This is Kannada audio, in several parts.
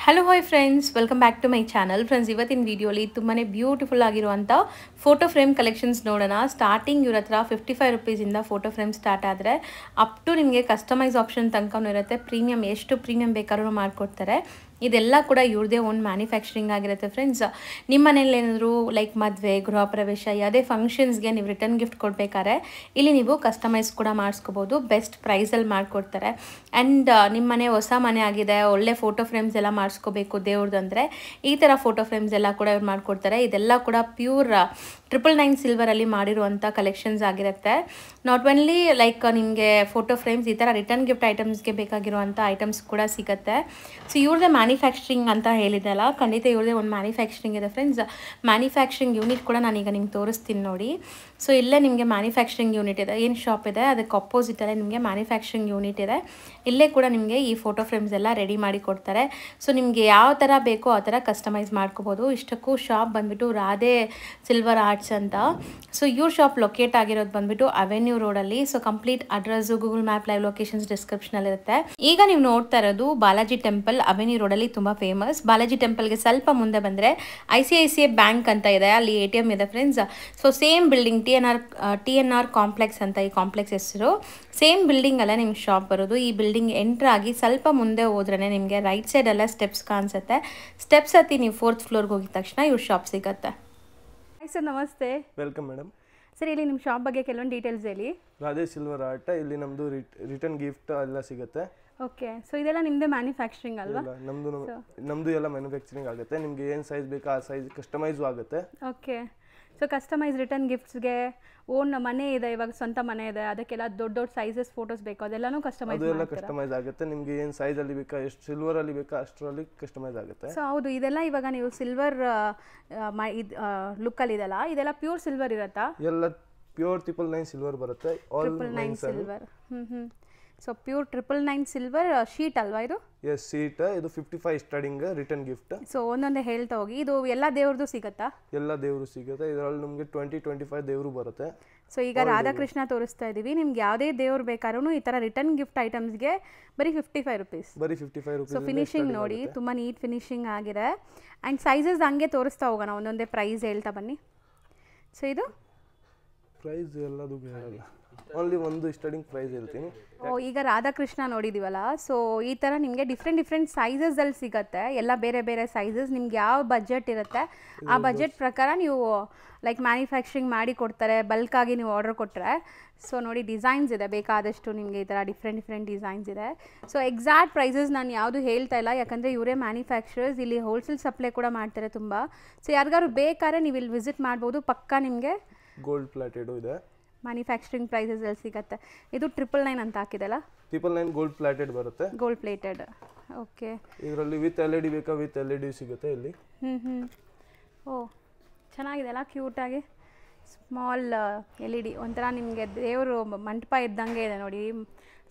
Hello hi friends, welcome back to my channel. Friends, ಇವತ್ತಿನ ವಿಡಿಯೋಲಿ ತುಂಬಾ ಬ್ಯೂಟಿಫುಲ್ ಆಗಿರುವಂಥ ಫೋಟೋ ಫ್ರೇಮ್ ಕಲೆಕ್ಷನ್ಸ್ ನೋಡೋಣ. ಸ್ಟಾರ್ಟಿಂಗ್ ಇವ್ರ ಹತ್ರ 55 ರುಪೀಸಿಂದ ಫೋಟೋ ಫ್ರೇಮ್ ಸ್ಟಾರ್ಟ್ ಆದರೆ ಅಪ್ ಟು ನಿಮಗೆ ಕಸ್ಟಮೈಸ್ ಆಪ್ಷನ್ ತನಕನೂ ಇರುತ್ತೆ. ಪ್ರೀಮಿಯಮ್ ಎಷ್ಟು ಪ್ರೀಮಿಯಮ್ ಬೇಕಾದ್ರೂ ಮಾಡಿಕೊಡ್ತಾರೆ. ಇದೆಲ್ಲ ಕೂಡ ಇವ್ರದೇ ಓನ್ ಮ್ಯಾನುಫ್ಯಾಕ್ಚರಿಂಗ್ ಆಗಿರುತ್ತೆ. ಫ್ರೆಂಡ್ಸ್, ನಿಮ್ಮ ಮನೇಲಿ ಏನಾದರೂ ಲೈಕ್ ಮದುವೆ, ಗೃಹ ಪ್ರವೇಶ, ಯಾವುದೇ ಫಂಕ್ಷನ್ಸ್ಗೆ ನೀವು ರಿಟರ್ನ್ ಗಿಫ್ಟ್ ಕೊಡಬೇಕಾದ್ರೆ ಇಲ್ಲಿ ನೀವು ಕಸ್ಟಮೈಸ್ ಕೂಡ ಮಾಡಿಸ್ಕೋಬೋದು. ಬೆಸ್ಟ್ ಪ್ರೈಸಲ್ಲಿ ಮಾಡಿಕೊಡ್ತಾರೆ. ಆ್ಯಂಡ್ ನಿಮ್ಮ ಮನೆ ಹೊಸ ಮನೆ ಆಗಿದೆ, ಒಳ್ಳೆ ಫೋಟೋ ಫ್ರೇಮ್ಸ್ ಎಲ್ಲ ಮಾಡಿಸ್ಕೋಬೇಕು ದೇವ್ರದ್ದು ಅಂದರೆ ಈ ಥರ ಫೋಟೋ ಫ್ರೇಮ್ಸ್ ಎಲ್ಲ ಕೂಡ ಇವ್ರು ಮಾಡಿಕೊಡ್ತಾರೆ. ಇದೆಲ್ಲ ಕೂಡ ಪ್ಯೂರ್ 999 ಸಿಲ್ವರಲ್ಲಿ ಮಾಡಿರುವಂಥ ಕಲೆಕ್ಷನ್ಸ್ ಆಗಿರುತ್ತೆ. ನಾಟ್ ಓನ್ಲಿ ಲೈಕ್ ನಿಮಗೆ ಫೋಟೋ ಫ್ರೇಮ್ಸ್, ಈ ಥರ ರಿಟರ್ನ್ ಗಿಫ್ಟ್ ಐಟಮ್ಸ್ಗೆ ಬೇಕಾಗಿರುವಂಥ ಐಟಮ್ಸ್ ಕೂಡ ಸಿಗುತ್ತೆ. ಸೊ ಇವ್ರದ್ದೇ ಮ್ಯಾನುಫ್ಯಾಕ್ಚರಿಂಗ್ ಅಂತ ಹೇಳಿದೆಲ್ಲ, ಖಂಡಿತ ಇವ್ರದ್ದೇ ಒಂದು ಮ್ಯಾನುಫ್ಯಾಕ್ಚರಿಂಗ್ ಇದೆ. ಫ್ರೆಂಡ್ಸ್, ಮ್ಯಾನುಫ್ಯಾಕ್ಚರಿಂಗ್ ಯೂನಿಟ್ ಕೂಡ ನಾನೀಗ ನಿಮ್ಗೆ ತೋರಿಸ್ತೀನಿ ನೋಡಿ. ಸೊ ಇಲ್ಲೇ ನಿಮಗೆ ಮ್ಯಾನುಫ್ಯಾಕ್ಚರಿಂಗ್ ಯೂನಿಟ್ ಇದೆ. ಏನು ಶಾಪ್ ಇದೆ ಅದಕ್ಕೆ ಅಪೋಸಿಟಲ್ಲೇ ನಿಮಗೆ ಮ್ಯಾನುಫ್ಯಾಕ್ಚರಿಂಗ್ ಯೂನಿಟ್ ಇದೆ. ಇಲ್ಲೇ ಕೂಡ ನಿಮಗೆ ಈ ಫೋಟೋ ಫ್ರೇಮ್ಸ್ ಎಲ್ಲ ರೆಡಿ ಮಾಡಿ ಕೊಡ್ತಾರೆ. ಸೊ ನಿಮಗೆ ಯಾವ ಥರ ಬೇಕೋ ಆ ಥರ ಕಸ್ಟಮೈಸ್ ಮಾಡ್ಕೋಬೋದು. ಇಷ್ಟಕ್ಕೂ ಶಾಪ್ ಬಂದುಬಿಟ್ಟು ರಾಧೆ ಸಿಲ್ವರ್ ಆರ್ಟ್ಸ್ ಅಂತ. ಸೊ ಇವ್ರ ಶಾಪ್ ಲೊಕೇಟ್ ಆಗಿರೋದು ಬಂದುಬಿಟ್ಟು ಅವೆನ್ಯೂ ರೋಡಲ್ಲಿ. So complete address Google map live locations ಡಿಸ್ಕ್ರಿಪ್ಷನಲ್ಲಿ ಇರುತ್ತೆ. ಈಗ ನೀವು ನೋಡ್ತಾ ಇರೋದು ಬಾಲಾಜಿ ಟೆಂಪಲ್, ಅವೆನ್ಯೂ ರೋಡಲ್ಲಿ ತುಂಬ ಫೇಮಸ್. ಬಾಲಾಜಿ ಟೆಂಪಲ್ಗೆ ಸ್ವಲ್ಪ ಮುಂದೆ ಬಂದರೆ ICICI ಬ್ಯಾಂಕ್ ಅಂತ ಇದೆ, ಅಲ್ಲಿ ATM ಇದೆ. Friends, so same building TNR complex ಅಂತ ಈ ಕಾಂಪ್ಲೆಕ್ಸ್ ಹೆಸರು. ಸೇಮ್ ಬಿಲ್ಡಿಂಗ್ ಅಲ್ಲ ನಿಮ್ಗೆ ಶಾಪ್ ಬರೋದು. ಈ ಬಿಲ್ಡಿಂಗ್ ಎಂಟ್ರ್ ಆಗಿ ಸ್ವಲ್ಪ ಮುಂದೆ ಹೋದ್ರೇ ನಿಮಗೆ ರೈಟ್ ಸೈಡಲ್ಲ ಸ್ಟೆಪ್ಸ್ ಕಾಣಿಸುತ್ತೆ. ಸ್ಟೆಪ್ಸ್ ಹತ್ತಿ ನೀವು 4th ಫ್ಲೋರ್ಗೆ ಹೋಗಿದ ತಕ್ಷಣ ಇವ್ರ ಶಾಪ್ ಸಿಗುತ್ತೆ. ಹಾಯ್ ಸರ್, ನಮಸ್ತೆ. Welcome madam. ಸರ್, ಇಲ್ಲಿ ನಿಮ್ಮ ಶಾಪ್ ಬಗ್ಗೆ ಕೆಲವೊಂದು ಡೀಟೇಲ್ಸ್ ಹೇಳಿ. ರಾಧೆ ಸಿಲ್ವರ್ ಆರ್ಟ್, ಇಲ್ಲಿ ನಮ್ಮದು ರಿಟರ್ನ್ ಗಿಫ್ಟ್ ಎಲ್ಲ ಸಿಗುತ್ತೆ. ಓಕೆ, ಸೊ ಇದೆಲ್ಲ ನಿಮ್ಮದೇ ಮ್ಯಾನುಫ್ಯಾಕ್ಚರಿಂಗ್ ಅಲ್ವಾ? ನಮ್ಮದು ಎಲ್ಲ ಮ್ಯಾನುಫ್ಯಾಕ್ಚರಿಂಗ್ ಆಗುತ್ತೆ. ನಿಮಗೆ ಏನು ಸೈಜ್ ಬೇಕೋ ಆ ಸೈಜ್ ಕಸ್ಟಮೈಸು ಆಗುತ್ತೆ. ಓಕೆ, ಸೊ ಕಸ್ಟಮೈಸ್ ರಿಟರ್ನ್ ಗಿಫ್ಟ್ಸ್ಗೆ ಓನ್ ಮನೆ ಇದೆ, ಇವಾಗ ಸ್ವಂತ ಮನೆ ಇದೆ, ಅದಕ್ಕೆಲ್ಲ ದೊಡ್ಡ ದೊಡ್ಡ ಸೈಜಸ್ ಫೋಟೋಸ್ ಬೇಕು, ಅದೆಲ್ಲನೂ ಕಸ್ಟಮೈಸ್ ಆಗುತ್ತೆ. ನಿಮಗೆ ಏನು ಸೈಜಲ್ಲಿ ಬೇಕಾ, ಎಷ್ಟು ಸಿಲ್ವರಲ್ಲಿ ಬೇಕಾ ಅಷ್ಟರಲ್ಲಿ ಕಸ್ಟಮೈಸ್ ಆಗುತ್ತೆ. ಸೊ ಹೌದು, ಇದೆಲ್ಲ ಇವಾಗ ನೀವು ಸಿಲ್ವರ್ ಲುಕ್ಕಲ್ಲಿ ಇದೆಲ್ಲ, ಇದೆಲ್ಲ ಪ್ಯೂರ್ ಸಿಲ್ವರ್ ಇರುತ್ತಾ? ಎಲ್ಲ ಪ್ಯೂರ್ 999 ಸಿಲ್ವರ್ ಬರುತ್ತೆ. 999 silver. So pure 999 silver sheet ಅಲ್ವಾ ಇದು? Yes, sheet. ಇದು 55 ಸ್ಟಾರ್ಟಿಂಗ್ ರಿಟರ್ನ್ ಗಿಫ್ಟ್. ಸೊ ಒಂದೊಂದೇ ಹೇಳ್ತಾ ಹೋಗಿ. ಇದು ಎಲ್ಲ ದೇವ್ರದ್ದು ಸಿಗುತ್ತಾ? ಎಲ್ಲ ದೇವರು ಸಿಗುತ್ತೆ. ಇದರಲ್ಲಿ ನಮಗೆ 20-25 ದೇವರು ಬರುತ್ತೆ. ಸೊ ಈಗ ರಾಧಾಕೃಷ್ಣ ತೋರಿಸ್ತಾ ಇದ್ದೀವಿ. ನಿಮ್ಗೆ ಯಾವುದೇ ದೇವ್ರು ಬೇಕಾದ್ರೂ ಈ ಥರ ರಿಟರ್ನ್ ಗಿಫ್ಟ್ ಐಟಮ್ಸ್ಗೆ ಬರೀ 55 ರುಪೀಸ್. ಬರೀ 55 ರುಪೀಸ್. ಸೊ ಫಿನಿಶಿಂಗ್ ನೋಡಿ, ತುಂಬ ನೀಟ್ ಫಿನಿಶಿಂಗ್ ಆಗಿದೆ. ಆ್ಯಂಡ್ ಸೈಜಸ್ ಹಂಗೆ ತೋರಿಸ್ತಾ ಹೋಗೋಣ, ಒಂದೊಂದೇ ಪ್ರೈಸ್ ಹೇಳ್ತಾ ಬನ್ನಿ. ಸೊ ಇದು ಪ್ರೈಸ್ ಎಲ್ಲದು ಹೇಳಲ್ಲ, ಓನ್ಲಿ ಒಂದು ಸ್ಟಾರ್ಟಿಂಗ್ ಪ್ರೈಸ್ ಹೇಳ್ತೀನಿ. ಈಗ ರಾಧಾಕೃಷ್ಣ ನೋಡಿದ್ದೀವಲ್ಲ, ಸೊ ಈ ಥರ ನಿಮಗೆ ಡಿಫ್ರೆಂಟ್ ಸೈಜಸಲ್ಲಿ ಸಿಗುತ್ತೆ. ಎಲ್ಲ ಬೇರೆ ಬೇರೆ ಸೈಜಸ್. ನಿಮ್ಗೆ ಯಾವ ಬಜೆಟ್ ಇರುತ್ತೆ ಆ ಬಜೆಟ್ ಪ್ರಕಾರ ನೀವು ಲೈಕ್ ಮ್ಯಾನುಫ್ಯಾಕ್ಚರಿಂಗ್ ಮಾಡಿ ಕೊಡ್ತಾರೆ. ಬಲ್ಕಾಗಿ ನೀವು ಆರ್ಡರ್ ಕೊಟ್ಟರೆ. ಸೊ ನೋಡಿ, ಡಿಸೈನ್ಸ್ ಇದೆ ಬೇಕಾದಷ್ಟು ನಿಮಗೆ. ಈ ಥರ ಡಿಫ್ರೆಂಟ್ ಡಿಸೈನ್ಸ್ ಇದೆ. ಸೊ ಎಕ್ಸಾಕ್ಟ್ ಪ್ರೈಸಸ್ ನಾನು ಯಾವುದು ಹೇಳ್ತಾ ಇಲ್ಲ, ಯಾಕಂದರೆ ಇವರೇ ಮ್ಯಾನುಫ್ಯಾಕ್ಚರರ್ಸ್. ಇಲ್ಲಿ ಹೋಲ್ಸೇಲ್ ಸಪ್ಲೈ ಕೂಡ ಮಾಡ್ತಾರೆ ತುಂಬ. ಸೊ ಯಾರಿಗಾದ್ರು ಬೇಕಾದ್ರೆ ನೀವು ಇಲ್ಲಿ ವಿಸಿಟ್ ಮಾಡ್ಬೋದು. ಪಕ್ಕಾ ನಿಮಗೆ ಗೋಲ್ಡ್ ಪ್ಲಾಟೆಡ್ ಇದೆ. ಮ್ಯಾನುಫ್ಯಾಕ್ಚರಿಂಗ್ ಪ್ರೈಸಸ್ ಅಲ್ಲಿ ಸಿಗುತ್ತೆ. ಇದು 999 ಅಂತ ಹಾಕಿದೆಲ್ಲ, 999 ಗೋಲ್ಡ್ ಪ್ಲಾಟೆಡ್ ಬರುತ್ತೆ. Gold plated. ಓಕೆ, ಇದರಲ್ಲಿ ವಿತ್ LED ಬೇಕಾ ವಿತ್ LED ಸಿಗುತ್ತೆ ಇಲ್ಲಿ. ಓ ಚೆನ್ನಾಗಿದೆ ಅಲ್ಲ, ಕ್ಯೂಟಾಗಿ ಸ್ಮಾಲ್ LED. ಒಂಥರ ನಿಮಗೆ ದೇವರು ಮಂಟಪ ಇದ್ದಂಗೆ ಇದೆ ನೋಡಿ.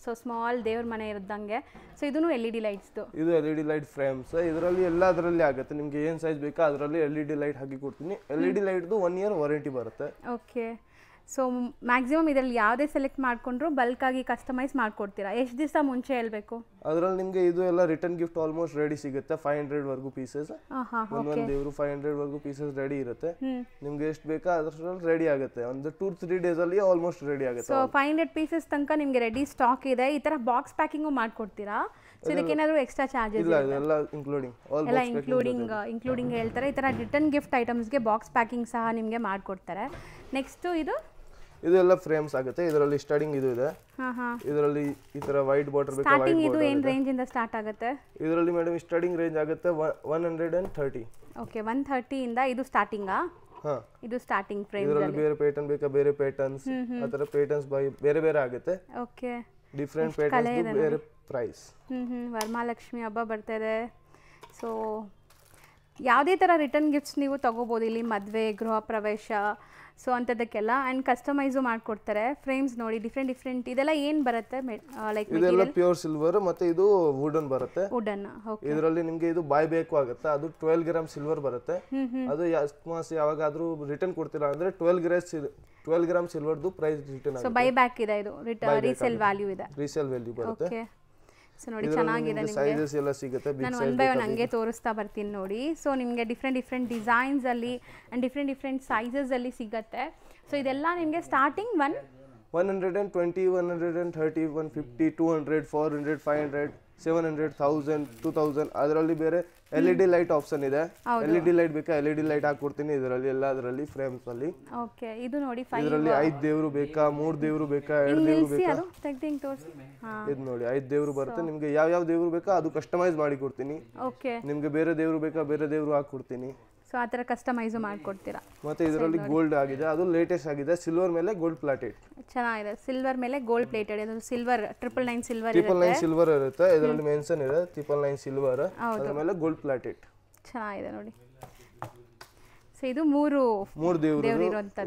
ಸೊ ಸ್ಮಾಲ್ ದೇವ್ರ ಮನೆ ಇದ್ದಂಗೆ. ಸೊ ಇದೂ LED ಲೈಟ್ಸ್ದು. ಇದು LED ಲೈಟ್ ಫ್ರೇಮ್ಸ್. ಇದರಲ್ಲಿ ಎಲ್ಲ ಅದರಲ್ಲಿ ಆಗುತ್ತೆ. ನಿಮಗೆ ಏನು ಸೈಜ್ ಬೇಕಾ ಅದರಲ್ಲಿ LED ಲೈಟ್ ಹಾಕಿ ಕೊಡ್ತೀನಿ. LED ಲೈಟ್ದು 1 ಇಯರ್ ವಾರಂಟಿ ಬರುತ್ತೆ. ಓಕೆ, ಸೊ ಮ್ಯಾಕ್ಸಿಮಮ್ ಇದರಲ್ಲಿ ಯಾವುದೇ ಸೆಲೆಕ್ಟ್ ಮಾಡಿಕೊಂಡ್ರು ಬಲ್ಕಾಗಿ ಕಸ್ಟಮೈಸ್ ಮಾಡಿಕೊಡ್ತೀರಾ? ಎಷ್ಟು ದಿವಸ ಮುಂಚೆ ಹೇಳಬೇಕು? ಅದರಲ್ಲಿ ನಿಮಗೆ ಇದು ಎಲ್ಲ ರಿಟರ್ನ್ ಗಿಫ್ಟ್ ಆಲ್ಮೋಸ್ಟ್ ರೆಡಿ ಸಿಗುತ್ತೆ. 500 ವರ್ಗೂ ಪೀಸಸ್. ಒಂದೊಂದು ದೇವರು 500 ವರ್ಗೂ ಪೀಸಸ್ ರೆಡಿ ಇರುತ್ತೆ. ನಿಮ್ಗೆ ಎಷ್ಟು ಬೇಕಾ ಅದರಲ್ಲಿ ರೆಡಿ ಆಗುತ್ತೆ. ಒಂದು 2-3 ಡೇಸ್ ಅಲ್ಲಿ ಆಲ್ಮೋಸ್ಟ್ ರೆಡಿ ಆಗುತ್ತೆ. ಸೊ 500 ಪೀಸಸ್ ತನಕ ನಿಮಗೆ ರೆಡಿ ಸ್ಟಾಕ್ ಇದೆ. ಈ ತರ ಬಾಕ್ಸ್ ಪ್ಯಾಕಿಂಗು ಮಾಡ್ಕೊಡ್ತೀರಾ? ಸೊ ಇದಕ್ಕೇನಾದರೂ ಎಕ್ಸ್ಟ್ರಾ ಚಾರ್ಜಸ್? ಇಲ್ಲ, ಎಲ್ಲ ಇನ್ಕ್ಲೂಡಿಂಗ್ ಎಲ್ಲ ಇನ್ಕ್ಲೂಡಿಂಗ್ ಹೇಳ್ತಾರೆ. ಈ ಥರ ರಿಟರ್ನ್ ಗಿಫ್ಟ್ ಐಟಮ್ಸ್ಗೆ ಬಾಕ್ಸ್ ಪ್ಯಾಕಿಂಗ್ ಸಹ ನಿಮಗೆ ಮಾಡಿಕೊಡ್ತಾರೆ. ನೆಕ್ಸ್ಟು ಇದು ಎಲ್ಲ ಫ್ರೇಮ್ಸ್ ಆಗುತ್ತೆ. ಇದರಲ್ಲಿ ಸ್ಟಾರ್ಟಿಂಗ್ ಇದು ಇದೆ. ಇದರಲ್ಲಿ ಈ ತರ ವೈಟ್ ಬಾರ್ಡರ್ ಬೇಕಾ? ಸ್ಟಾರ್ಟಿಂಗ್ ಇದು ಏನು ರೇಂಜ್ ಇಂದ ಸ್ಟಾರ್ಟ್ ಆಗುತ್ತೆ? ಇದರಲ್ಲಿ ಮೇಡಮ್ ಸ್ಟಾರ್ಟಿಂಗ್ ರೇಂಜ್ ಆಗುತ್ತೆ 130. ಓಕೆ, 130 ಇಂದ ಇದು ಸ್ಟಾರ್ಟಿಂಗಾ? ಹಾ, ಇದು ಸ್ಟಾರ್ಟಿಂಗ್ ಪ್ರೈಸ್. ಇದರಲ್ಲಿ ಬೇರೆ ಪ್ಯಾಟರ್ನ್ ಬೇಕಾ? ಬೇರೆ ಪ್ಯಾಟರ್ನ್ಸ್, ಆ ತರ ಪ್ಯಾಟರ್ನ್ಸ್ ಬೇರೆ ಬೇರೆ ಆಗುತ್ತೆ. ಓಕೆ, ಡಿಫರೆಂಟ್ ಪ್ಯಾಟರ್ನ್ಸ್ ಬೇರೆ ಪ್ರೈಸ್. ವರಮಹಾಲಕ್ಷ್ಮಿ ಹಬ್ಬ ಬರ್ತಾ ಇದೆ. ಸೊ ಯಾವುದೇ ಥರ ರಿಟರ್ನ್ ಗಿಫ್ಟ್ಸ್ ನೀವು ತಗೋಬೋದು ಇಲ್ಲಿ. ಮದುವೆ, ಗೃಹ ಪ್ರವೇಶ, ಸೊ ಅಂಥದ್ದಕ್ಕೆಲ್ಲ. ಆ್ಯಂಡ್ ಕಸ್ಟಮೈಸು ಮಾಡಿಕೊಡ್ತಾರೆ. ಫ್ರೇಮ್ಸ್ ನೋಡಿ, ಡಿಫ್ರೆಂಟ್. ಇದೆಲ್ಲ ಏನು ಬರುತ್ತೆ? ಲೈಕ್ ಇದೆಲ್ಲ ಪ್ಯೂರ್ ಸಿಲ್ವರ್ ಮತ್ತೆ ಇದು ವುಡನ್ ಬರುತ್ತೆ. ವುಡನ್. ಓಕೆ, ಇದರಲ್ಲಿ ನಿಮಗೆ ಇದು ಬಾಯ್ ಬೇಕು ಆಗುತ್ತೆ. ಅದು 12 ಗ್ರಾಮ್ ಸಿಲ್ವರ್ ಬರುತ್ತೆ. ಅದು ಯಾವಾಗಾದ್ರೂ ರಿಟರ್ನ್ ಕೊಡ್ತೀರಾ ಅಂದ್ರೆ 12 ಗ್ರಾಮ್ ಸಿಲ್ವರ್ದು ಪ್ರೈಸ್ ರಿಟರ್ನ್ ಆಗುತ್ತೆ. ಸೊ ಬೈ ಬ್ಯಾಕ್ ಇದೆ, ಇದು ರೀಸೇಲ್ ವ್ಯಾಲ್ಯೂ ಇದೆ. ರೀಸೇಲ್ ವ್ಯಾಲ್ಯೂ ಬರುತ್ತೆ. ಓಕೆ, ಸೊ ನೋಡಿ ಚೆನ್ನಾಗಿದೆ ನಿಮಗೆ ಸೈಜಸ್ ಎಲ್ಲ ಸಿಗುತ್ತೆ ನಾನು ಒನ್ ಬೈ ಒನ್ ಹಂಗೆ ತೋರಿಸ್ತಾ ಬರ್ತೀನಿ ನೋಡಿ ಸೊ ನಿಮಗೆ ಡಿಫ್ರೆಂಟ್ ಡಿಸೈನ್ಸಲ್ಲಿ ಆ್ಯಂಡ್ ಡಿಫ್ರೆಂಟ್ ಸೈಜಸಲ್ಲಿ ಸಿಗುತ್ತೆ ಸೊ ಇದೆಲ್ಲ ನಿಮಗೆ ಸ್ಟಾರ್ಟಿಂಗ್ 120 130 150 200 400 500 700 1000 2000 ಅದರಲ್ಲಿ ಬೇರೆ LED ಲೈಟ್ ಆಪ್ಷನ್ ಇದೆ LED ಲೈಟ್ ಬೇಕಾ LED ಲೈಟ್ ಹಾಕೊಡ್ತೀನಿ ಇದರಲ್ಲಿ ಎಲ್ಲದರಲ್ಲಿ ಫ್ರೇಮ್ಸ್ ಅಲ್ಲಿ ಓಕೆ ಇದು ನೋಡಿ ಇದರಲ್ಲಿ 5 ದೇವರು ಬೇಕಾ 3 ದೇವರು ಬೇಕಾ 2 ದೇವರು ಬೇಕಾ ಅದು ತೆಗ್ದಿಂಗ್ ತೋರಿಸಿ ಇದು ನೋಡಿ 5 ದೇವರು ಬರುತ್ತೆ ನಿಮಗೆ ಯಾವ ದೇವರು ಬೇಕಾ ಅದು ಕಸ್ಟಮೈಸ್ ಮಾಡಿ ಕೊಡ್ತೀನಿ ಓಕೆ ನಿಮಗೆ ಬೇರೆ ದೇವರು ಬೇಕಾ ಬೇರೆ ದೇವರು ಹಾಕೊಡ್ತೀನಿ ಸೊ ಆ ಥರ ಕಸ್ಟಮೈಸ್ ಮಾಡ್ಕೊಡ್ತೀರಾ ಮತ್ತೆ ಇದರಲ್ಲಿ ಗೋಲ್ಡ್ ಆಗಿದೆ ಅದು ಲೇಟೆಸ್ಟ್ ಆಗಿದೆ ಸಿಲ್ವರ್ ಮೇಲೆ ಗೋಲ್ಡ್ ಪ್ಲಾಟೆಡ್ ಚೆನ್ನಾಗಿದೆ ಸಿಲ್ವರ್ ಮೇಲೆ ಗೋಲ್ಡ್ ಪ್ಲೇಟೆಡ್ ಇದು ಸಿಲ್ವರ್ 999 ಸಿಲ್ವರ್ 999 ಸಿಲ್ವರ್ ಇರುತ್ತೆ ಇದರಲ್ಲಿ ಮೆನ್ಷನ್ ಇದೆ 999 ಸಿಲ್ವರ್ ಅದರ ಮೇಲೆ ಗೋಲ್ಡ್ ಪ್ಲಾಟೆಡ್ ಚೆನ್ನಾಗಿದೆ ನೋಡಿ ಸೊ ಇದು ಮೂರು ದೇವರು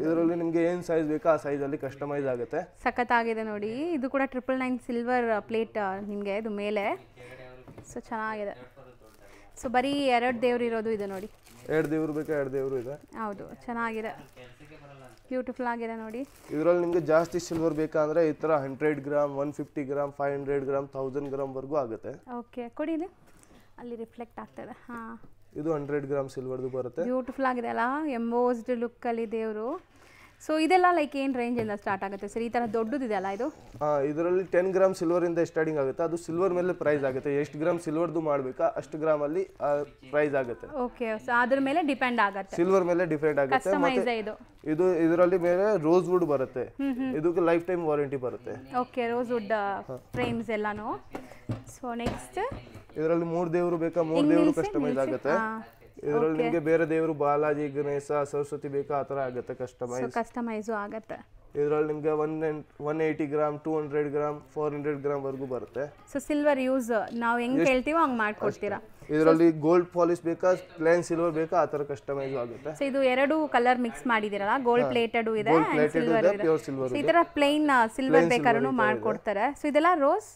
ಇದರಲ್ಲಿ ನಿಮಗೆ ಏನು ಸೈಜ್ ಬೇಕಾ ಆ ಸೈಜ್ ಅಲ್ಲಿ ಕಸ್ಟಮೈಸ್ ಆಗುತ್ತೆ ಸಖತ್ತಾಗಿದೆ ನೋಡಿ ಇದು ಕೂಡ 999 ಸಿಲ್ವರ್ ಪ್ಲೇಟ್ ನಿಮಗೆ ಇದು ಮೇಲೆ ಸೊ ಚೆನ್ನಾಗಿದೆ ಸೊ ಬರೀ 2 ದೇವರು ಇರೋದು ಇದೆ ನೋಡಿ 2 ದೇವರು ಬೇಕಾ 2 ದೇವರು ಇದೆ ಹೌದು ಚೆನ್ನಾಗಿದೆ ಬ್ಯೂಟಿಫುಲ್ ಆಗಿದೆ ನೋಡಿ ಇದರಲ್ಲಿ ನಿಮಗೆ ಜಾಸ್ತಿ ಸಿಲ್ವರ್ ಬೇಕಾ ಅಂದ್ರೆ ಈ ತರ 100 ಗ್ರಾಮ್ 150 ಗ್ರಾಮ್ 500 ಗ್ರಾಮ್ 1000 ಗ್ರಾಮ್ ವರೆಗೂ ಆಗುತ್ತೆ ಓಕೆ ಕೊಡಿ ಇಲ್ಲಿ ಅಲ್ಲಿ ರಿಫ್ಲೆಕ್ಟ್ ಆಗ್ತದೆ ಹಾಂ ಇದು 100 ಗ್ರಾಮ್ ಸಿಲ್ವರ್ದು ಬರುತ್ತೆ ಬ್ಯೂಟಿಫುಲ್ ಆಗಿದೆ ಅಲ್ಲ ಎಂಬೋಸ್ಡ್ ಲುಕ್ಕಲ್ಲಿ ದೇವರು ಸೊ ಇದೆಲ್ಲ ಲೈಕ್ ಏನು ರೇಂಜಿಂದ ಸ್ಟಾರ್ಟ್ ಆಗುತ್ತೆ ಸರ್ ಈ ಥರ ದೊಡ್ಡದಿದೆ ಅಲ್ಲ ಇದು ಇದರಲ್ಲಿ 10 ಗ್ರಾಮ್ ಸಿಲ್ವರಿಂದ ಸ್ಟಾರ್ಟಿಂಗ್ ಆಗುತ್ತೆ ಅದು ಸಿಲ್ವರ್ ಮೇಲೆ ಪ್ರೈಸ್ ಆಗುತ್ತೆ ಎಷ್ಟು ಗ್ರಾಮ್ ಸಿಲ್ವರ್ದು ಮಾಡಬೇಕಾ ಅಷ್ಟು ಗ್ರಾಮಲ್ಲಿ ಪ್ರೈಸ್ ಆಗುತ್ತೆ ಓಕೆ ಸೊ ಅದ್ರ ಮೇಲೆ ಡಿಪೆಂಡ್ ಆಗುತ್ತೆ ಸಿಲ್ವರ್ ಮೇಲೆ ಡಿಪೆಂಡ್ ಆಗುತ್ತೆ ಕಸ್ಟಮೈಸ್ ಇದು ಇದರಲ್ಲಿ ಮೇಲೆ ರೋಸ್ ವುಡ್ ಬರುತ್ತೆ ಇದಕ್ಕೆ ಲೈಫ್ ಟೈಮ್ ವಾರಂಟಿ ಬರುತ್ತೆ ಓಕೆ ರೋಸ್ ವುಡ್ ಫ್ರೇಮ್ಸ್ ಎಲ್ಲಾನು ಸೊ ನೆಕ್ಸ್ಟ್ ಇದರಲ್ಲಿ 3 ದೇವರು ಬೇಕಾ 3 ದೇವರು ಕಸ್ಟಮೈಸ್ ಆಗುತ್ತೆ ಇದರಲ್ಲಿ ನಿಮಗೆ ಬೇರೆ ದೇವರು ಬಾಲಾಜಿ ಗಣೇಶ ಸರಸ್ವತಿ ಬೇಕಾ ಆ ಥರ ಆಗುತ್ತೆ ಕಸ್ಟಮೈಸು ಆಗುತ್ತೆ ಇದರಲ್ಲಿ ನಿಮಗೆ 180 ಗ್ರಾಮ್ 200 ಗ್ರಾಮ್ 400 ಗ್ರಾಮ್ ವರೆಗೂ ಬರುತ್ತೆ ಸೊ ಸಿಲ್ವರ್ ಯೂಸ್ ನಾವು ಹೆಂಗೆ ಹೇಳ್ತೀವೋ ಹಂಗೆ ಮಾಡ್ಕೊಡ್ತೀರಾ ಇದರಲ್ಲಿ ಗೋಲ್ಡ್ ಪಾಲಿಶ್ ಬೇಕಾ ಪ್ಲೇನ್ ಸಿಲ್ವರ್ ಬೇಕಾ ಆ ಥರ ಕಸ್ಟಮೈಸ್ ಆಗುತ್ತೆ ಸೊ ಇದು 2 ಕಲರ್ ಮಿಕ್ಸ್ ಮಾಡಿದಿರಲ್ಲ ಗೋಲ್ಡ್ ಪ್ಲೇಟೆಡ್ ಇದೆ ಪ್ಯೂರ್ ಸಿಲ್ವರ್ ಈ ತರ ಪ್ಲೇನ್ ಸಿಲ್ವರ್ ಬೇಕಾದ್ರೂ ಮಾಡ್ಕೊಡ್ತಾರೆ ಸೊ ಇದೆಲ್ಲ ರೋಸ್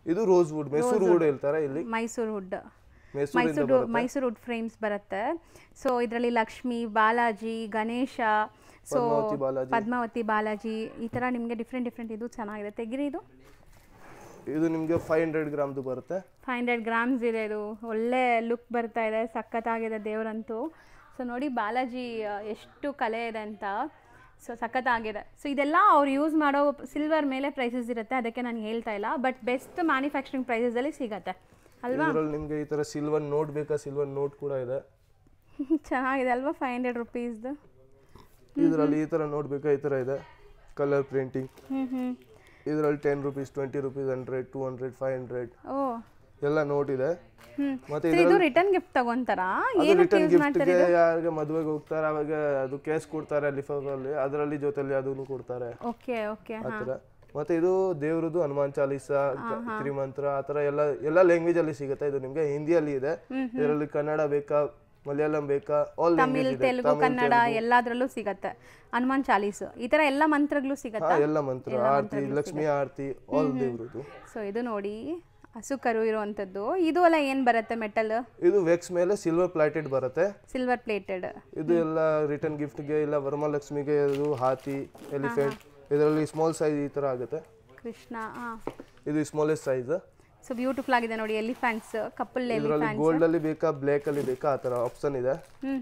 ಇದು ರೋಸ್ ವುಡ್ ಮೈಸೂರು ವುಡ್ ಹೇಳ್ತಾರೆ ಇಲ್ಲಿ ಮೈಸೂರು ವುಡ್ ಫ್ರೇಮ್ಸ್ ಬರುತ್ತೆ ಸೊ ಇದರಲ್ಲಿ ಲಕ್ಷ್ಮಿ ಬಾಲಾಜಿ ಗಣೇಶ ಸೊ ಪದ್ಮಾವತಿ ಬಾಲಾಜಿ ಈ ತರ ನಿಮಗೆ ಡಿಫ್ರೆಂಟ್ ಇದು ಚೆನ್ನಾಗಿದೆ ತೆಗಿರಿ ಇದು ನಿಮಗೆ 500 ಗ್ರಾಮ್ದು ಬರುತ್ತೆ 500 ಗ್ರಾಮ್ಸ್ ಇದೆ ಇದು ಒಳ್ಳೆ ಲುಕ್ ಬರ್ತಾ ಇದೆ ಸಖತ್ತಾಗಿದೆ ದೇವರಂತೂ ಸೊ ನೋಡಿ ಬಾಲಾಜಿ ಎಷ್ಟು ಕಲೆ ಇದೆ ಅಂತ ಸೊ ಸಖತ್ತಾಗಿದೆ ಸೊ ಇದೆಲ್ಲ ಅವ್ರು ಯೂಸ್ ಮಾಡೋ ಸಿಲ್ವರ್ ಮೇಲೆ ಪ್ರೈಸಸ್ ಇರುತ್ತೆ ಅದಕ್ಕೆ ನಾನು ಹೇಳ್ತಾ ಇಲ್ಲ ಬಟ್ ಬೆಸ್ಟ್ ಮ್ಯಾನುಫ್ಯಾಕ್ಚರಿಂಗ್ ಪ್ರೈಸಲ್ಲಿ ಸಿಗುತ್ತೆ ಅಲ್ವಾ ಇದರಲ್ಲಿ ನಿಮಗೆ ಈ ಥರ ಸಿಲ್ವರ್ ನೋಟ್ ಬೇಕಾ ಸಿಲ್ವರ್ ನೋಟ್ ಕೂಡ ಇದೆ ಚೆನ್ನಾಗಿದೆ ಅಲ್ವಾ 500 ರುಪೀಸ್ದು ಇದರಲ್ಲಿ ಈ ಥರ ನೋಟ್ ಬೇಕಾ ಈ ಥರ ಇದೆ ಕಲರ್ ಪ್ರಿಂಟಿಂಗ್ ಇದರಲ್ಲಿ 10 ರೂಪೀಸ್ 20 ರೂಪೀಸ್ 100 200 500 ಎಲ್ಲ ನೋಟ್ ಇದೆ ಮತ್ತೆ ಇದು ರಿಟರ್ನ್ ಗಿಫ್ಟ್ ತಗೊಂತಾರಾ ಏನು ರಿಟರ್ನ್ ಗಿಫ್ಟ್ಗೆ ಯಾರಿಗೆ ಮದುವೆಗೆ ಹೋಗ್ತಾರೆ ಅವಾಗ ಅದು ಕೇಸ್ ಕೊಡ್ತಾರೆ ಲಿಫಾಫಲ್ಲಿ ಅದರಲ್ಲಿ ಜೊತೆಲಿ ಅದನ್ನು ಕೊಡ್ತಾರೆ ಓಕೆ ಆ ಥರ ಮತ್ತೆ ಇದು ದೇವ್ರದ್ದು ಹನುಮಾನ್ ಚಾಲೀಸ ತ್ರಿಮಂತ್ರ ಆ ಥರ ಎಲ್ಲ ಲ್ಯಾಂಗ್ವೇಜ್ ಅಲ್ಲಿ ಸಿಗುತ್ತೆ ಇದು ನಿಮಗೆ ಹಿಂದಿಯಲ್ಲಿ ಇದೆ ಇದರಲ್ಲಿ ಕನ್ನಡ ಬೇಕಾ ಮಲಯಾಳಂ ಬೇಕಾ ಆಲ್ ತಮಿಳ್ ತೆಲುಗು ಕನ್ನಡ ಎಲ್ಲದರಲ್ಲೂ ಸಿಗುತ್ತೆ ಹನುಮಾನ್ ಚಾಲೀಸು ಈ ತರ ಎಲ್ಲ ಮಂತ್ರಗಳು ಸಿಗುತ್ತೆ ಎಲ್ಲ ಮಂತ್ರ ಆರತಿ ಲಕ್ಷ್ಮಿ ಆರತಿ ಆಲ್ ದೇವ್ರದ್ದು ಸೊ ಇದು ನೋಡಿ ಹಸುಕರು ಇರುವಂತದ್ದು ಇದು ಎಲ್ಲ ಏನ್ ಬರುತ್ತೆ ಮೆಟಲ್ ಇದು ವೆಕ್ಸ್ ಮೇಲೆ ಸಿಲ್ವರ್ ಪ್ಲೇಟೆಡ್ ಬರುತ್ತೆ ಸಿಲ್ವರ್ ಪ್ಲೇಟೆಡ್ ಇದು ಎಲ್ಲ ರಿಟರ್ನ್ ಗಿಫ್ಟ್ ಗೆ ಇಲ್ಲ ವರಮಹಾಲಕ್ಷ್ಮಿಗೆ ಇದು ಹಾತಿ ಎಲಿಫೆಂಟ್ ಇದರಲ್ಲಿ ಸ್ಮಾಲ್ ಸೈಜ್ ಈ ತರ ಆಗುತ್ತೆ ಕೃಷ್ಣ ಇದು ಸ್ಮಾಲೆಸ್ಟ್ ಸೈಜ್ ಸೊ ಬ್ಯೂಟಿಫುಲ್ ಆಗಿದೆ ನೋಡಿ ಎಲಿಫೆಂಟ್ಸ್ ಕಪಲ್ ಎಲಿಫೆಂಟ್ಸ್ ಗೋಲ್ಡ್ ಅಲ್ಲಿ ಬೇಕಾ ಬ್ಲಾಕ್ ಅಲ್ಲಿ ಬೇಕಾ ಆ ತರ ಆಪ್ಷನ್ ಇದೆ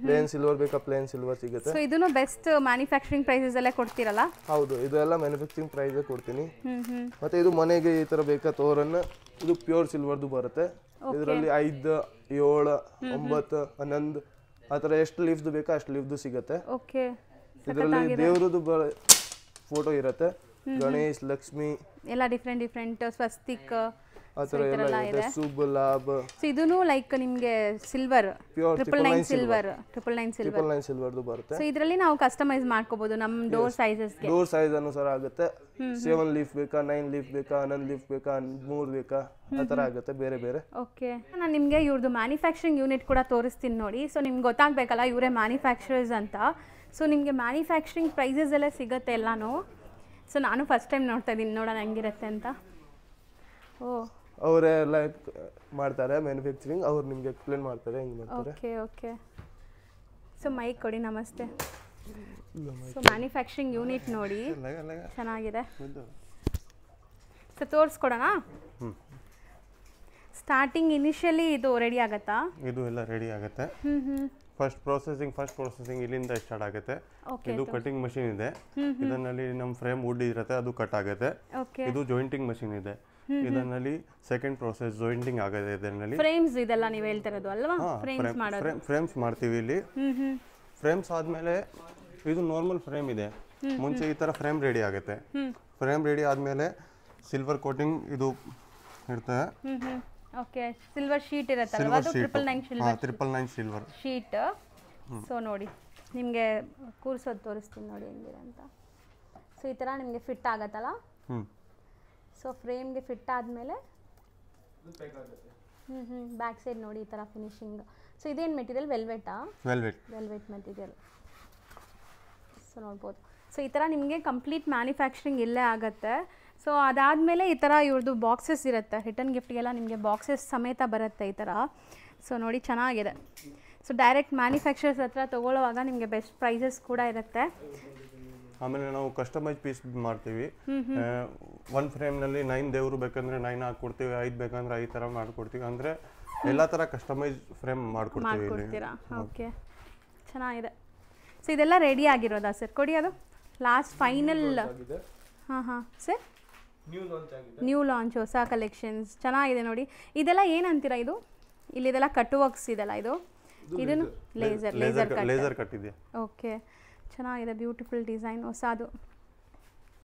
ಪ್ಲೇನ್ ಸಿಲ್ವರ್ ಬೇಕಾ ಪ್ಲೇನ್ ಸಿಲ್ವರ್ ಸಿಗುತ್ತೆ ಸೊ ಇದನ್ನು ಬೆಸ್ಟ್ ಮ್ಯಾನುಫ್ಯಾಕ್ಚರಿಂಗ್ ಪ್ರೈಸಸ್ ಅಲ್ಲೇ ಕೊಡ್ತೀರಲ್ಲ ಹೌದು ಇದೆಲ್ಲ ಮ್ಯಾನುಫ್ಯಾಕ್ಚರಿಂಗ್ ಪ್ರೈಸ್ ಕೊಡ್ತೀನಿ ಮತ್ತೆ ಇದು ಮನೆಗೆ ಈ ತರ ಬೇಕಾ ತೋರನ್ನ ಇದು ಪ್ಯೂರ್ ಸಿಲ್ವರ್ದು ಬರುತ್ತೆ ಇದರಲ್ಲಿ 5 7 9 11 ಆ ತರ ಎಷ್ಟು ಲೀಫ್ದು ಬೇಕಾ ಅಷ್ಟು ಲೀಫ್ದು ಸಿಗುತ್ತೆ ಓಕೆ ಇದರಲ್ಲಿ ದೇವರದು ಫೋಟೋ ಇರುತ್ತೆ ಗಣೇಶ್ ಲಕ್ಷ್ಮಿ ಎಲ್ಲ ಡಿಫ್ರೆಂಟ್ ಸ್ವಸ್ತಿಕ್ ಆ ಥರ ಎಲ್ಲ ಇದೆ ಶುಭ ಲಾಭ ಸೊ ಇದೂನು ಲೈಕ್ ನಿಮಗೆ ಸಿಲ್ವರ್ 999 ಸಿಲ್ವರ್ದು ಬರುತ್ತೆ ಸೊ ಇದರಲ್ಲಿ ನಾವು ಕಸ್ಟಮೈಸ್ ಮಾಡ್ಕೋಬಹುದು ನಮ್ಮ ಡೋರ್ ಸೈಜಸ್ಗೆ ಡೋರ್ ಸೈಜ್ ಅನುಸಾರ ಆಗುತ್ತೆ 7 ಲೀಫ್ ಬೇಕಾ 9 ಲೀಫ್ ಬೇಕಾ 11 ಲೀಫ್ ಬೇಕಾ 3 ಬೇಕಾ ಆ ಥರ ಆಗುತ್ತೆ ಬೇರೆ ಬೇರೆ ಓಕೆ ನಾನು ನಿಮಗೆ ಇವ್ರದ್ದು ಮ್ಯಾನುಫ್ಯಾಕ್ಚರಿಂಗ್ ಯೂನಿಟ್ ಕೂಡ ತೋರಿಸ್ತೀನಿ ನೋಡಿ ಸೊ ನಿಮ್ಗೆ ಗೊತ್ತಾಗಬೇಕಲ್ಲ ಇವರೇ ಮ್ಯಾನುಫ್ಯಾಕ್ಚರರ್ಸ್ ಅಂತ ಸೊ ನಿಮಗೆ ಮ್ಯಾನುಫ್ಯಾಕ್ಚರಿಂಗ್ ಪ್ರೈಸಸ್ ಎಲ್ಲ ಸಿಗುತ್ತೆ ಎಲ್ಲಾನು ಸೊ ನಾನು ಫಸ್ಟ್ ಟೈಮ್ ನೋಡ್ತಾ ಇದ್ದೀನಿ ನೋಡೋಣ ಹೆಂಗಿರುತ್ತೆ ಅಂತ ಅವರೇ ಎಲ್ಲ ಮಾಡ್ತಾರೆ ಮ್ಯಾನುಫ್ಯಾಕ್ಚರಿಂಗ್ ಅವ್ರು ನಿಮಗೆ ಎಕ್ಸ್ಪ್ಲೇನ್ ಮಾಡ್ತಾರೆ ಹೆಂಗೆ ಮಾಡ್ತಾರೆ ಓಕೆ ಸೊ ಮೈಕ್ ಕೊಡಿ ನಮಸ್ತೆ ಸೊ ಮ್ಯಾನುಫ್ಯಾಕ್ಚರಿಂಗ್ ಯೂನಿಟ್ ನೋಡಿ ಚೆನ್ನಾಗಿದೆ ಸೊ ತೋರಿಸ್ಕೊಡೋಣ ಸ್ಟಾರ್ಟಿಂಗ್ ಇನಿಷಿಯಲಿ ಇದು ರೆಡಿ ಆಗುತ್ತಾ? ಇದು ಎಲ್ಲ ರೆಡಿ ಆಗುತ್ತೆ. ಫಸ್ಟ್ ಪ್ರೊಸೆಸಿಂಗ್ ಇಲ್ಲಿಂದ ಸ್ಟಾರ್ಟ್ ಆಗುತ್ತೆ. ಇದು ಕಟಿಂಗ್ ಮಷೀನ್ ಇದೆ, ಇದರಲ್ಲಿ ನಮ್ಮ ಫ್ರೇಮ್ ವುಡ್ ಇರುತ್ತೆ, ಅದು ಕಟ್ ಆಗುತ್ತೆ. ಇದು ಜಾಯಿಂಟಿಂಗ್ ಮಷೀನ್ ಇದೆ, ಇದರಲ್ಲಿ ಸೆಕೆಂಡ್ ಪ್ರೊಸೆಸ್ ಜಾಯಿಂಟಿಂಗ್ ಆಗುತ್ತೆ. ಇದರಲ್ಲಿ ಫ್ರೇಮ್ಸ್ ಇದೆಲ್ಲ ನೀವು ಹೇಳ್ತಿರೋದು ಅಲ್ವಾ? ಫ್ರೇಮ್ಸ್ ಮಾಡೋದು, ಫ್ರೇಮ್ಸ್ ಮಾಡ್ತೀವಿ ಇಲ್ಲಿ. ಫ್ರೇಮ್ಸ್ ಆದ್ಮೇಲೆ ಇದು ನಾರ್ಮಲ್ ಫ್ರೇಮ್ ಇದೆ, ಮುಂಚೆ ಈ ತರ ಫ್ರೇಮ್ ರೆಡಿ ಆಗುತ್ತೆ. ಫ್ರೇಮ್ ರೆಡಿ ಆದ್ಮೇಲೆ ಸಿಲ್ವರ್ ಕೋಟಿಂಗ್ ಇದು ಇರ್ತದೆ. ಓಕೆ, ಸಿಲ್ವರ್ ಶೀಟ್ ಇರುತ್ತಲ್ವಾ? ಅದು 999 ಸಿಲ್ವರ್ ಶೀಟ್. ಸೊ ನೋಡಿ ನಿಮಗೆ ಕೂರ್ಸೋದು ತೋರಿಸ್ತೀನಿ ನೋಡಿ ಹೆಂಗಿದೆ ಅಂತ. ಸೊ ಈ ಥರ ನಿಮಗೆ ಫಿಟ್ ಆಗತ್ತಲ್ಲ. ಸೊ ಫ್ರೇಮ್ಗೆ ಫಿಟ್ ಆದಮೇಲೆ ಬ್ಯಾಕ್ ಸೈಡ್ ನೋಡಿ ಈ ಥರ ಫಿನಿಶಿಂಗ್. ಸೊ ಇದೇನು ಮೆಟೀರಿಯಲ್? Velvet material. ಸೊ ನೋಡ್ಬೋದು. ಸೊ ಈ ಥರ ನಿಮಗೆ ಕಂಪ್ಲೀಟ್ ಮ್ಯಾನುಫ್ಯಾಕ್ಚರಿಂಗ್ ಇಲ್ಲೇ ಆಗುತ್ತೆ. ಸೊ ಅದಾದಮೇಲೆ ಈ ಥರ ಇವ್ರದ್ದು ಬಾಕ್ಸಸ್ ಇರುತ್ತೆ, ರಿಟರ್ನ್ ಗಿಫ್ಟ್ಗೆಲ್ಲ ನಿಮಗೆ ಬಾಕ್ಸಸ್ ಸಮೇತ ಬರುತ್ತೆ ಈ ಥರ. ಸೊ ನೋಡಿ ಚೆನ್ನಾಗಿದೆ. ಸೊ ಡೈರೆಕ್ಟ್ ಮ್ಯಾನುಫ್ಯಾಕ್ಚರ್ಸ್ ಹತ್ರ ತೊಗೊಳ್ಳೋವಾಗ ನಿಮಗೆ ಬೆಸ್ಟ್ ಪ್ರೈಸಸ್ ಕೂಡ ಇರುತ್ತೆ. ಆಮೇಲೆ ನಾವು ಕಸ್ಟಮೈಸ್ ಪೀಸ್ ಮಾಡ್ತೀವಿ. ಒಂದು ಫ್ರೇಮ್ನಲ್ಲಿ 9 ದೇವರು ಬೇಕಂದ್ರೆ 9 ಹಾಕ್ಕೊಡ್ತೀವಿ, 5 ಬೇಕಂದ್ರೆ 5 ಥರ ಮಾಡ್ಕೊಡ್ತೀವಿ. ಅಂದರೆ ಎಲ್ಲ ಥರ ಕಸ್ಟಮೈಸ್ ಫ್ರೇಮ್ ಮಾಡ್ಕೊಡ್ತೀವಿ. ಓಕೆ, ಚೆನ್ನಾಗಿದೆ. ಸೊ ಇದೆಲ್ಲ ರೆಡಿ ಆಗಿರೋದಾ ಸರ್? ಕೊಡಿ ಅದು last final. Sir new launch ಹೊಸ ಕಲೆಕ್ಷನ್ಸ್ ಚೆನ್ನಾಗಿದೆ ನೋಡಿ. ಇದೆಲ್ಲ ಏನಂತೀರಾ? ಇದು ಇಲ್ಲಿದೆಲ್ಲ ಕಟ್ ವರ್ಕ್ಸ್ ಇದೆಲ್ಲ, ಇದನ್ನು ಲೇಸರ್ ಕಟ್ ಇದೆ. ಓಕೆ, ಚೆನ್ನಾಗಿದೆ, ಬ್ಯೂಟಿಫುಲ್ ಡಿಸೈನ್ ಹೊಸದು.